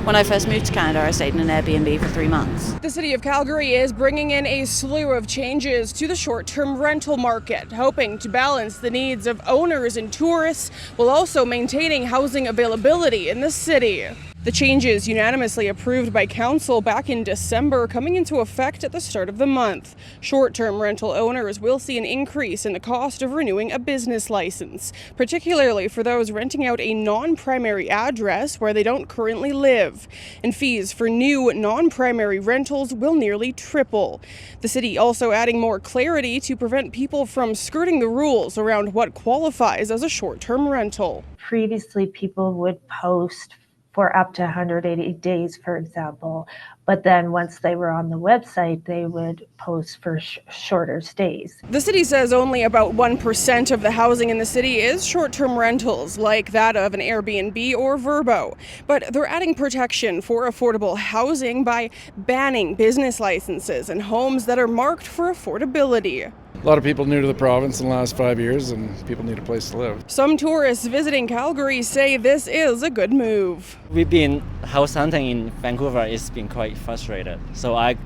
When I first moved to Canada, I stayed in an Airbnb for 3 months. The City of Calgary is bringing in a slew of changes to the short-term rental market, hoping to balance the needs of owners and tourists while also maintaining housing availability in the city. The changes, unanimously approved by Council back in December, coming into effect at the start of the month. Short-term rental owners will see an increase in the cost of renewing a business license, particularly for those renting out a non-primary address where they don't currently live. And fees for new non-primary rentals will nearly triple. The city also adding more clarity to prevent people from skirting the rules around what qualifies as a short-term rental. Previously, people would post for up to 180 days, for example. But then once they were on the website, they would post for shorter stays. The city says only about 1% of the housing in the city is short-term rentals, like that of an Airbnb or Vrbo. But they're adding protection for affordable housing by banning business licenses and homes that are marked for affordability. A lot of people new to the province in the last 5 years, and people need a place to live. Some tourists visiting Calgary say this is a good move. We've been house hunting in Vancouver. It's been quite frustrated. So I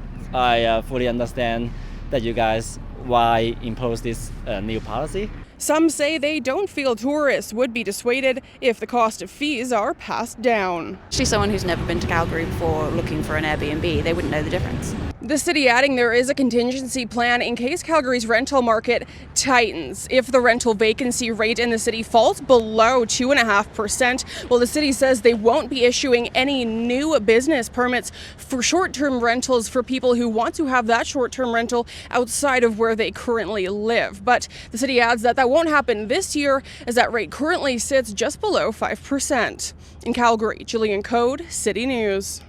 fully understand that you guys why impose this new policy. Some say they don't feel tourists would be dissuaded if the cost of fees are passed down. Actually, someone who's never been to Calgary before looking for an Airbnb, they wouldn't know the difference. The city adding there is a contingency plan in case Calgary's rental market tightens. If the rental vacancy rate in the city falls below 2.5%, well, the city says they won't be issuing any new business permits for short-term rentals for people who want to have that short-term rental outside of where they currently live. But the city adds that won't happen this year, as that rate currently sits just below 5%. In Calgary, Jillian Code, City News.